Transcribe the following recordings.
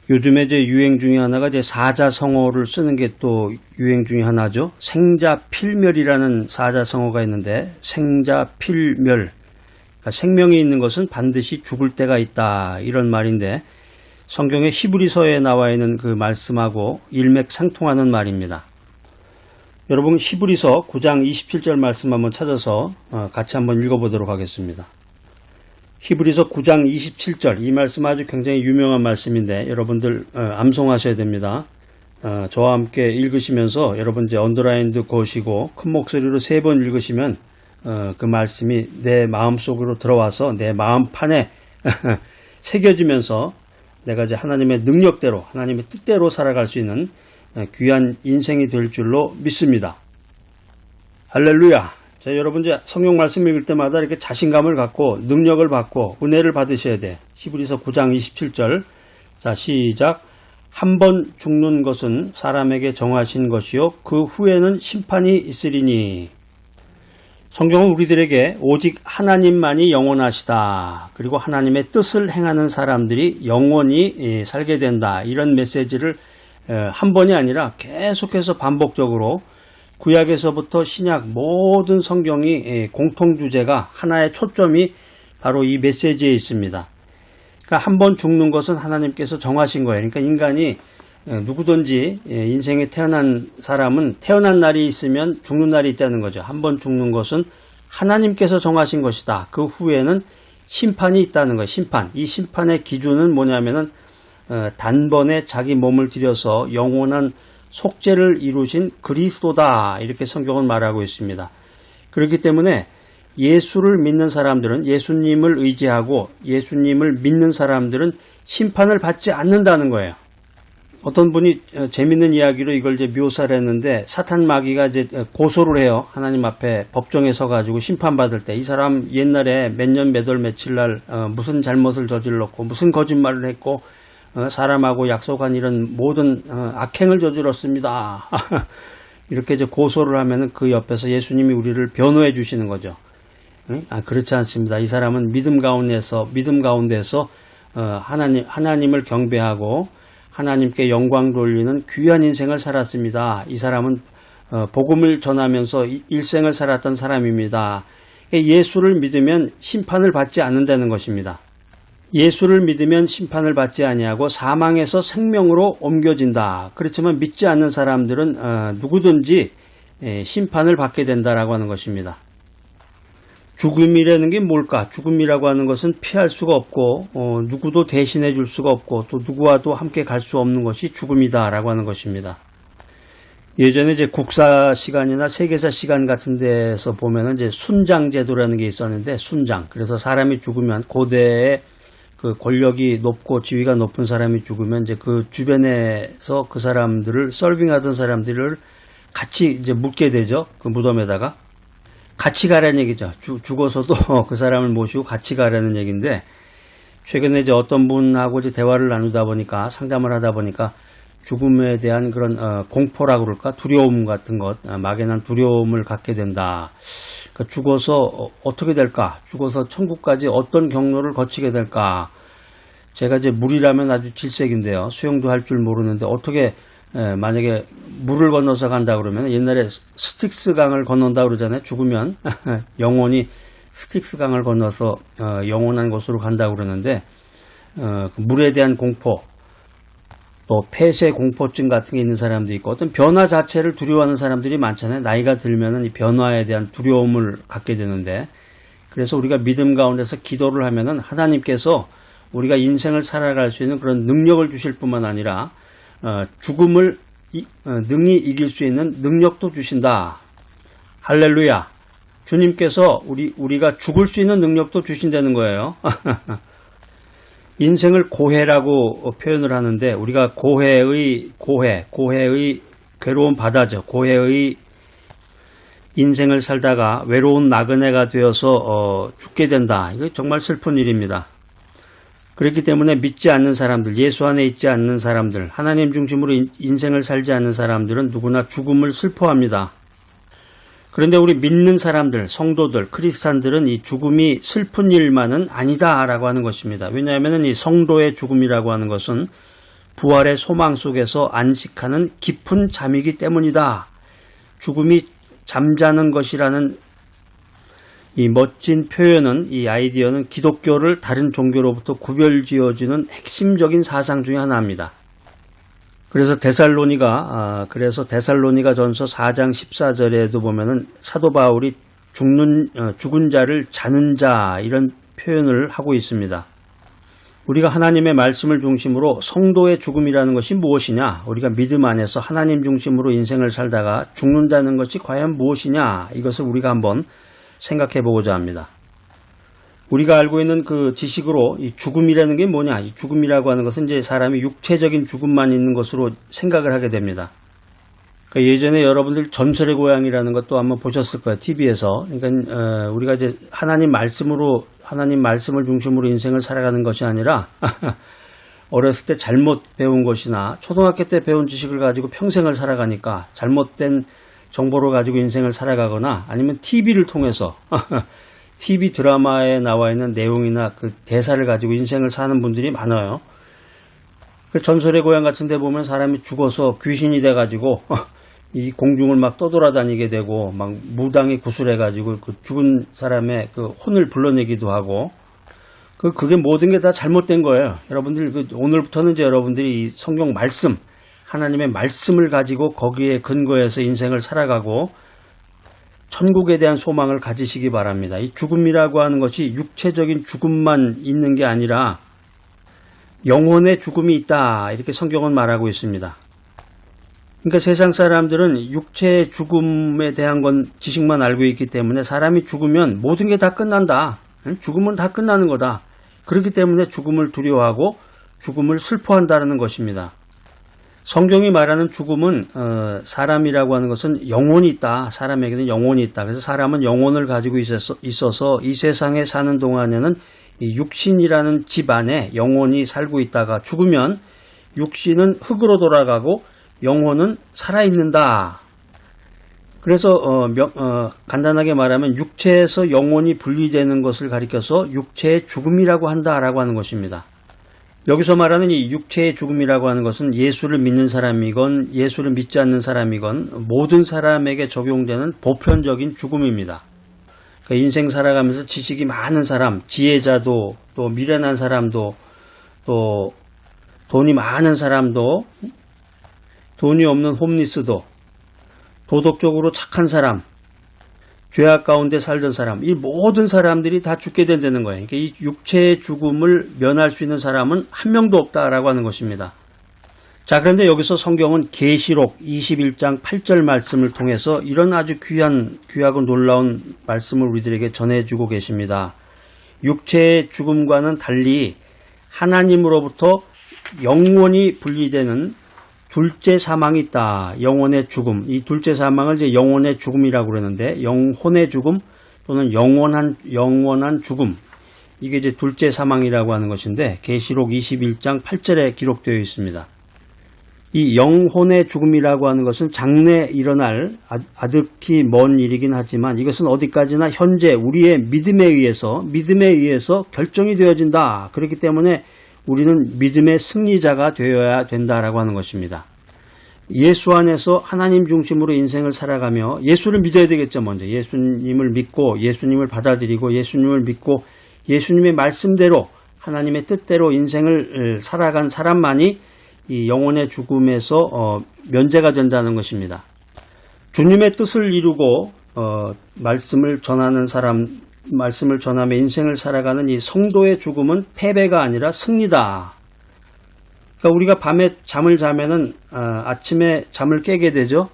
요즘에 이제 유행 중에 하나가 이제 사자성어를 쓰는 게 또 유행 중에 하나죠. 생자필멸이라는 사자성어가 있는데, 생자필멸, 그러니까 생명이 있는 것은 반드시 죽을 때가 있다, 이런 말인데, 성경의 히브리서에 나와 있는 그 말씀하고 일맥상통하는 말입니다. 여러분, 히브리서 9장 27절 말씀 한번 찾아서 같이 한번 읽어보도록 하겠습니다. 히브리서 9장 27절, 이 말씀 아주 굉장히 유명한 말씀인데 여러분들 암송하셔야 됩니다. 저와 함께 읽으시면서 여러분 이제 언더라인도 거시고 큰 목소리로 3번 읽으시면 그 말씀이 내 마음속으로 들어와서 내 마음판에 새겨지면서 내가 이제 하나님의 능력대로, 하나님의 뜻대로 살아갈 수 있는 귀한 인생이 될 줄로 믿습니다. 할렐루야. 자, 여러분 이제 성경 말씀 읽을 때마다 이렇게 자신감을 갖고 능력을 받고 은혜를 받으셔야 돼. 히브리서 9장 27절. 자, 시작. 한 번 죽는 것은 사람에게 정하신 것이요 그 후에는 심판이 있으리니. 성경은 우리들에게 오직 하나님만이 영원하시다. 그리고 하나님의 뜻을 행하는 사람들이 영원히 살게 된다. 이런 메시지를 한 번이 아니라 계속해서 반복적으로 구약에서부터 신약 모든 성경이 공통주제가 하나의 초점이 바로 이 메시지에 있습니다. 그러니까 한 번 죽는 것은 하나님께서 정하신 거예요. 그러니까 인간이 누구든지 인생에 태어난 사람은 태어난 날이 있으면 죽는 날이 있다는 거죠. 한 번 죽는 것은 하나님께서 정하신 것이다. 그 후에는 심판이 있다는 거예요. 심판. 이 심판의 기준은 뭐냐면은 단번에 자기 몸을 들여서 영원한 속죄를 이루신 그리스도다. 이렇게 성경은 말하고 있습니다. 그렇기 때문에 예수를 믿는 사람들은, 예수님을 의지하고 예수님을 믿는 사람들은 심판을 받지 않는다는 거예요. 어떤 분이 재밌는 이야기로 이걸 이제 묘사를 했는데, 사탄 마귀가 이제 고소를 해요. 하나님 앞에 법정에 서가지고 심판받을 때 이 사람 옛날에 몇 년 몇 월 며칠 날 무슨 잘못을 저질렀고 무슨 거짓말을 했고 사람하고 약속한 이런 모든 악행을 저질렀습니다. 이렇게 이제 고소를 하면은 그 옆에서 예수님이 우리를 변호해 주시는 거죠. 그렇지 않습니다. 이 사람은 믿음 가운데서 하나님을 경배하고 하나님께 영광 돌리는 귀한 인생을 살았습니다. 이 사람은 복음을 전하면서 일생을 살았던 사람입니다. 예수를 믿으면 심판을 받지 않는다는 것입니다. 예수를 믿으면 심판을 받지 아니하고 사망에서 생명으로 옮겨진다. 그렇지만 믿지 않는 사람들은 누구든지 심판을 받게 된다라고 하는 것입니다. 죽음이라는 게 뭘까? 죽음이라고 하는 것은 피할 수가 없고 누구도 대신해 줄 수가 없고 또 누구와도 함께 갈 수 없는 것이 죽음이다라고 하는 것입니다. 예전에 이제 국사 시간이나 세계사 시간 같은 데서 보면은 이제 순장 제도라는 게 있었는데, 순장. 그래서 사람이 죽으면 고대에 그 권력이 높고 지위가 높은 사람이 죽으면 이제 그 주변에서 그 사람들을 서빙하던 사람들을 같이 이제 묻게 되죠. 그 무덤에다가 같이 가라는 얘기죠. 죽어서도 그 사람을 모시고 같이 가라는 얘기인데, 최근에 이제 어떤 분하고 이제 대화를 나누다 보니까, 상담을 하다 보니까 죽음에 대한 그런 공포라고 그럴까, 두려움 같은 것, 막연한 두려움을 갖게 된다. 그러니까 죽어서 어떻게 될까? 죽어서 천국까지 어떤 경로를 거치게 될까? 제가 이제 물이라면 아주 질색인데요. 수영도 할 줄 모르는데 어떻게 만약에 물을 건너서 간다 그러면, 옛날에 스틱스 강을 건넌다 그러잖아요. 죽으면 영원히 스틱스 강을 건너서 영원한 곳으로 간다 그러는데, 물에 대한 공포, 또 폐쇄 공포증 같은 게 있는 사람도 있고, 어떤 변화 자체를 두려워하는 사람들이 많잖아요. 나이가 들면은 이 변화에 대한 두려움을 갖게 되는데, 그래서 우리가 믿음 가운데서 기도를 하면은 하나님께서 우리가 인생을 살아갈 수 있는 그런 능력을 주실 뿐만 아니라 죽음을 능히 이길 수 있는 능력도 주신다. 할렐루야. 주님께서 우리가 죽을 수 있는 능력도 주신다는 거예요. 인생을 고해라고 표현을 하는데, 우리가 고해의 괴로운 바다죠. 고해의 인생을 살다가 외로운 나그네가 되어서 죽게 된다. 이거 정말 슬픈 일입니다. 그렇기 때문에 믿지 않는 사람들, 예수 안에 있지 않는 사람들, 하나님 중심으로 인생을 살지 않는 사람들은 누구나 죽음을 슬퍼합니다. 그런데 우리 믿는 사람들, 성도들, 크리스찬들은 이 죽음이 슬픈 일만은 아니다라고 하는 것입니다. 왜냐하면 이 성도의 죽음이라고 하는 것은 부활의 소망 속에서 안식하는 깊은 잠이기 때문이다. 죽음이 잠자는 것이라는 이 멋진 표현은, 이 아이디어는 기독교를 다른 종교로부터 구별지어주는 핵심적인 사상 중에 하나입니다. 그래서 데살로니가 전서 4장 14절에도 보면은 사도 바울이 죽은 자를 자는 자, 이런 표현을 하고 있습니다. 우리가 하나님의 말씀을 중심으로 성도의 죽음이라는 것이 무엇이냐? 우리가 믿음 안에서 하나님 중심으로 인생을 살다가 죽는다는 것이 과연 무엇이냐? 이것을 우리가 한번 생각해 보고자 합니다. 우리가 알고 있는 그 지식으로 이 죽음이라는 게 뭐냐? 이 죽음이라고 하는 것은 이제 사람이 육체적인 죽음만 있는 것으로 생각을 하게 됩니다. 그러니까 예전에 여러분들 전설의 고향이라는 것도 한번 보셨을 거예요. TV에서. 그러니까 우리가 이제 하나님 말씀을 중심으로 인생을 살아가는 것이 아니라 어렸을 때 잘못 배운 것이나 초등학교 때 배운 지식을 가지고 평생을 살아가니까 잘못된 정보를 가지고 인생을 살아가거나 아니면 TV를 통해서 TV 드라마에 나와 있는 내용이나 그 대사를 가지고 인생을 사는 분들이 많아요. 그 전설의 고향 같은 데 보면 사람이 죽어서 귀신이 돼가지고 이 공중을 막 떠돌아다니게 되고 막 무당이 구술해가지고 그 죽은 사람의 그 혼을 불러내기도 하고 그게 모든 게 다 잘못된 거예요. 여러분들 오늘부터는 이제 여러분들이 이 성경 말씀, 하나님의 말씀을 가지고 거기에 근거해서 인생을 살아가고 천국에 대한 소망을 가지시기 바랍니다. 이 죽음이라고 하는 것이 육체적인 죽음만 있는 게 아니라 영혼의 죽음이 있다, 이렇게 성경은 말하고 있습니다. 그러니까 세상 사람들은 육체의 죽음에 대한 건 지식만 알고 있기 때문에 사람이 죽으면 모든 게 다 끝난다. 죽으면 다 끝나는 거다. 그렇기 때문에 죽음을 두려워하고 죽음을 슬퍼한다는 것입니다. 성경이 말하는 죽음은 사람이라고 하는 것은 영혼이 있다. 사람에게는 영혼이 있다. 그래서 사람은 영혼을 가지고 있어서 이 세상에 사는 동안에는 이 육신이라는 집 안에 영혼이 살고 있다가 죽으면 육신은 흙으로 돌아가고 영혼은 살아있는다. 그래서 간단하게 말하면 육체에서 영혼이 분리되는 것을 가리켜서 육체의 죽음이라고 한다라고 하는 것입니다. 여기서 말하는 이 육체의 죽음이라고 하는 것은 예수를 믿는 사람이건 예수를 믿지 않는 사람이건 모든 사람에게 적용되는 보편적인 죽음입니다. 그러니까 인생 살아가면서 지식이 많은 사람, 지혜자도, 또 미련한 사람도, 또 돈이 많은 사람도, 돈이 없는 홈리스도, 도덕적으로 착한 사람, 죄악 가운데 살던 사람, 이 모든 사람들이 다 죽게 된다는 거예요. 그러니까 이 육체의 죽음을 면할 수 있는 사람은 한 명도 없다라고 하는 것입니다. 자, 그런데 여기서 성경은 계시록 21장 8절 말씀을 통해서 이런 아주 귀하고 놀라운 말씀을 우리들에게 전해주고 계십니다. 육체의 죽음과는 달리 하나님으로부터 영원히 분리되는 둘째 사망이 있다. 영혼의 죽음. 이 둘째 사망을 이제 영혼의 죽음이라고 그러는데, 영혼의 죽음 또는 영원한 죽음. 이게 이제 둘째 사망이라고 하는 것인데, 계시록 21장 8절에 기록되어 있습니다. 이 영혼의 죽음이라고 하는 것은 장래 일어날 아득히 먼 일이긴 하지만 이것은 어디까지나 현재 우리의 믿음에 의해서 결정이 되어진다. 그렇기 때문에 우리는 믿음의 승리자가 되어야 된다라고 하는 것입니다. 예수 안에서 하나님 중심으로 인생을 살아가며 예수를 믿어야 되겠죠. 먼저 예수님을 믿고 예수님을 받아들이고 예수님을 믿고 예수님의 말씀대로 하나님의 뜻대로 인생을 살아간 사람만이 이 영혼의 죽음에서 면제가 된다는 것입니다. 주님의 뜻을 이루고 말씀을 전하며 인생을 살아가는 이 성도의 죽음은 패배가 아니라 승리다. 그러니까 우리가 밤에 잠을 자면은 아침에 잠을 깨게 되죠.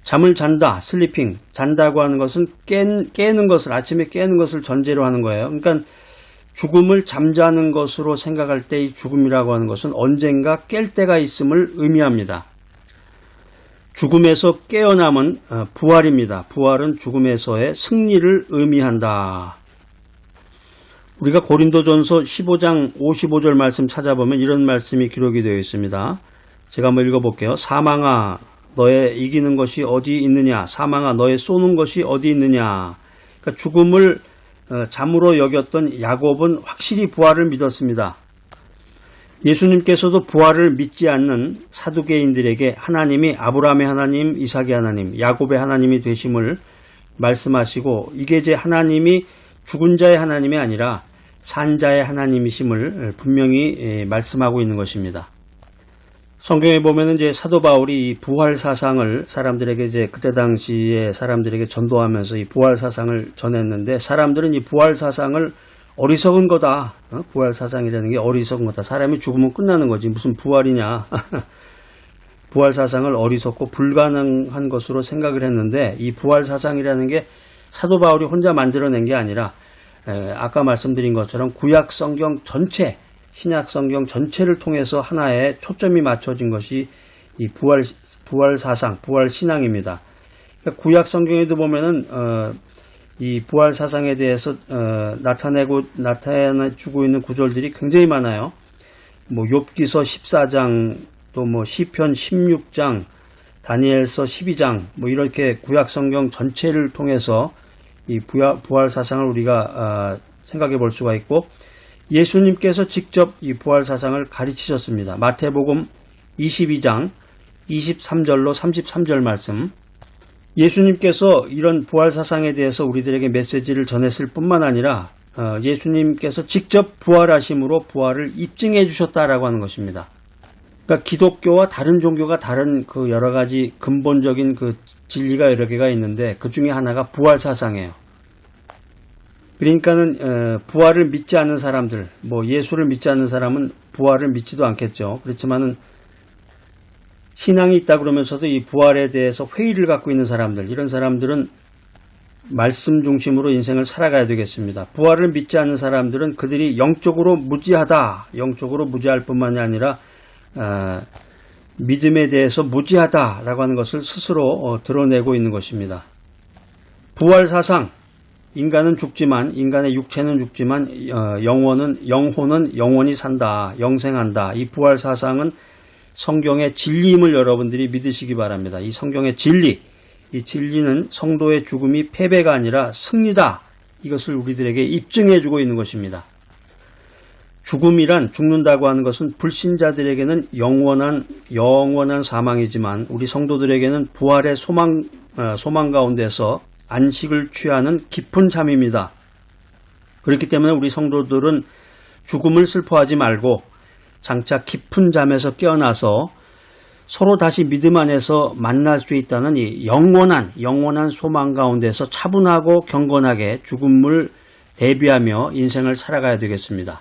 잠을 잔다, 슬리핑, 잔다고 하는 것은 깨는 것을, 아침에 깨는 것을 전제로 하는 거예요. 그러니까 죽음을 잠자는 것으로 생각할 때 이 죽음이라고 하는 것은 언젠가 깰 때가 있음을 의미합니다. 죽음에서 깨어남은 부활입니다. 부활은 죽음에서의 승리를 의미한다. 우리가 고린도전서 15장 55절 말씀 찾아보면 이런 말씀이 기록이 되어 있습니다. 제가 한번 읽어볼게요. 사망아 너의 이기는 것이 어디 있느냐? 사망아 너의 쏘는 것이 어디 있느냐? 그러니까 죽음을 잠으로 여겼던 야곱은 확실히 부활을 믿었습니다. 예수님께서도 부활을 믿지 않는 사두개인들에게 하나님이 아브라함의 하나님, 이삭의 하나님, 야곱의 하나님이 되심을 말씀하시고 이게 이제 하나님이 죽은 자의 하나님이 아니라 산 자의 하나님이심을 분명히 말씀하고 있는 것입니다. 성경에 보면은 이제 사도 바울이 이 부활 사상을 사람들에게 이제 그때 당시에 사람들에게 전도하면서 이 부활 사상을 전했는데 사람들은 이 부활 사상을 어리석은 거다. 부활 사상이라는 게 어리석은 거다. 사람이 죽으면 끝나는 거지. 무슨 부활이냐. 부활 사상을 어리석고 불가능한 것으로 생각을 했는데 이 부활 사상이라는 게 사도 바울이 혼자 만들어낸 게 아니라 아까 말씀드린 것처럼 구약 성경 전체, 신약 성경 전체를 통해서 하나의 초점이 맞춰진 것이 이 부활 사상, 부활 신앙입니다. 그러니까 구약 성경에도 보면은 이 부활 사상에 대해서 나타내주고 있는 구절들이 굉장히 많아요. 뭐 욥기서 14장, 또 뭐 시편 16장, 다니엘서 12장, 뭐 이렇게 구약 성경 전체를 통해서 이 부활 사상을 우리가 생각해 볼 수가 있고 예수님께서 직접 이 부활 사상을 가르치셨습니다. 마태복음 22장 23절로 33절 말씀. 예수님께서 이런 부활 사상에 대해서 우리들에게 메시지를 전했을 뿐만 아니라 예수님께서 직접 부활하심으로 부활을 입증해 주셨다라고 하는 것입니다. 그러니까 기독교와 다른 종교가 다른 그 여러 가지 근본적인 그 진리가 여러 개가 있는데 그 중에 하나가 부활 사상이에요. 그러니까는 부활을 믿지 않는 사람들, 뭐 예수를 믿지 않는 사람은 부활을 믿지도 않겠죠. 그렇지만은 신앙이 있다 그러면서도 이 부활에 대해서 회의를 갖고 있는 사람들, 이런 사람들은 말씀 중심으로 인생을 살아가야 되겠습니다. 부활을 믿지 않는 사람들은 그들이 영적으로 무지하다, 영적으로 무지할 뿐만이 아니라 믿음에 대해서 무지하다라고 하는 것을 스스로 드러내고 있는 것입니다. 부활 사상, 인간은 죽지만, 인간의 육체는 죽지만 영혼은 영원히 산다, 영생한다. 이 부활 사상은 성경의 진리임을 여러분들이 믿으시기 바랍니다. 이 성경의 진리, 이 진리는 성도의 죽음이 패배가 아니라 승리다. 이것을 우리들에게 입증해주고 있는 것입니다. 죽음이란, 죽는다고 하는 것은 불신자들에게는 영원한 사망이지만 우리 성도들에게는 부활의 소망 가운데서 안식을 취하는 깊은 잠입니다. 그렇기 때문에 우리 성도들은 죽음을 슬퍼하지 말고 장차 깊은 잠에서 깨어나서 서로 다시 믿음 안에서 만날 수 있다는 이 영원한 소망 가운데서 차분하고 경건하게 죽음을 대비하며 인생을 살아가야 되겠습니다.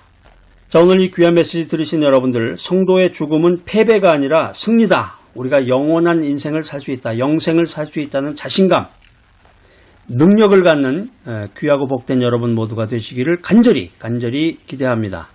자, 오늘 이 귀한 메시지 들으신 여러분들, 성도의 죽음은 패배가 아니라 승리다. 우리가 영원한 인생을 살 수 있다. 영생을 살 수 있다는 자신감, 능력을 갖는 귀하고 복된 여러분 모두가 되시기를 간절히 기대합니다.